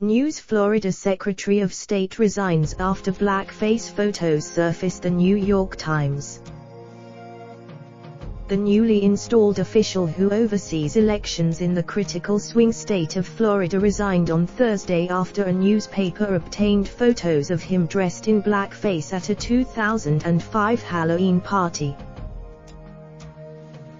News: Florida Secretary of State resigns after blackface photos surfaced. The New York Times. The newly installed official who oversees elections in the critical swing state of Florida resigned on Thursday after a newspaper obtained photos of him dressed in blackface at a 2005 Halloween party.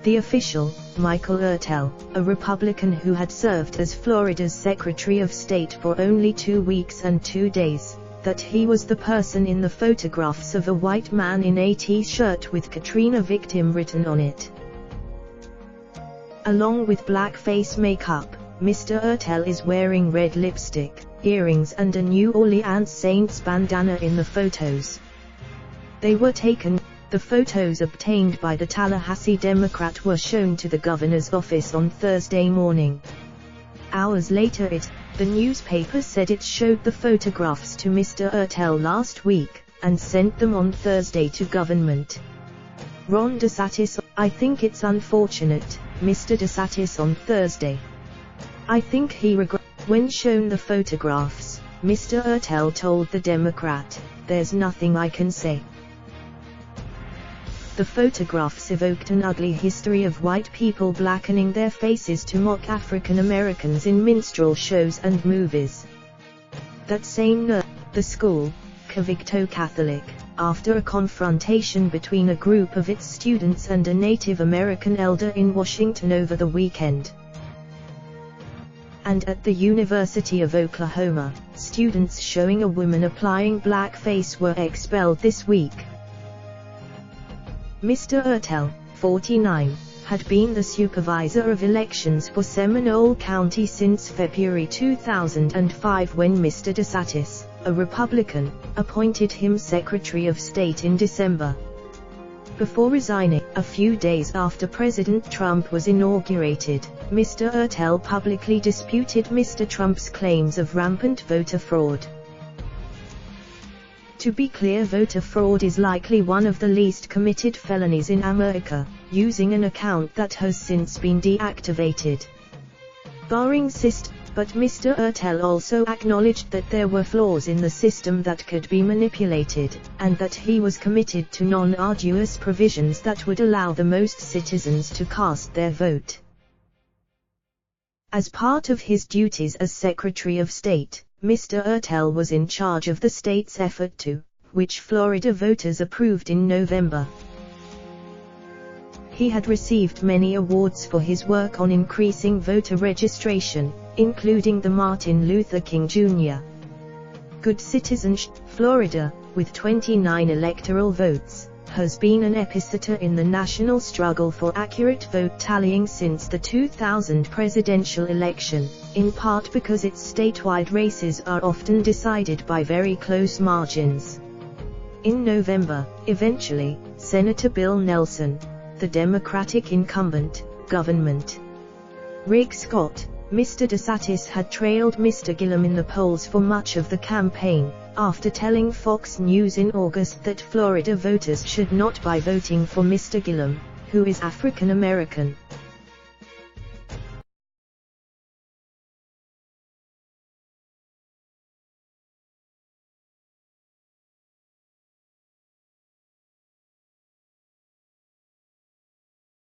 The official, Michael Ertel, a Republican who had served as Florida's Secretary of State for only 2 weeks and 2 days, that he was the person in the photographs of a white man in a T-shirt with Katrina victim written on it. Along with blackface makeup, Mr. Ertel is wearing red lipstick, earrings and a New Orleans Saints bandana in the photos. They were taken. The photos obtained by the Tallahassee Democrat were shown to the governor's office on Thursday morning. Hours later the newspaper said it showed the photographs to Mr. Ertel last week, and sent them on Thursday to government. Ron DeSantis: "I think it's unfortunate," Mr. DeSantis on Thursday. "I think he regrets." When shown the photographs, Mr. Ertel told the Democrat, "There's nothing I can say." The photographs evoked an ugly history of white people blackening their faces to mock African Americans in minstrel shows and movies. That same night, the school, Covington Catholic, after a confrontation between a group of its students and a Native American elder in Washington over the weekend. And at the University of Oklahoma, students showing a woman applying blackface were expelled this week. Mr. Ertel, 49, had been the supervisor of elections for Seminole County since February 2005 when Mr. DeSantis, a Republican, appointed him Secretary of State in December. Before resigning, a few days after President Trump was inaugurated, Mr. Ertel publicly disputed Mr. Trump's claims of rampant voter fraud. To be clear, voter fraud is likely one of the least committed felonies in America, using an account that has since been deactivated. Barring system, but Mr. Ertel also acknowledged that there were flaws in the system that could be manipulated, and that he was committed to non-arduous provisions that would allow the most citizens to cast their vote. As part of his duties as Secretary of State, Mr. Ertel was in charge of the state's effort to, which Florida voters approved in November. He had received many awards for his work on increasing voter registration, including the Martin Luther King Jr. Good Citizenship. Florida, with 29 electoral votes, has been an epicenter in the national struggle for accurate vote tallying since the 2000 presidential election, in part because its statewide races are often decided by very close margins. In November, eventually, Senator Bill Nelson, the Democratic incumbent, government Rick Scott, Mr. DeSantis had trailed Mr. Gillum in the polls for much of the campaign, after telling Fox News in August that Florida voters should not be voting for Mr. Gillum, who is African American.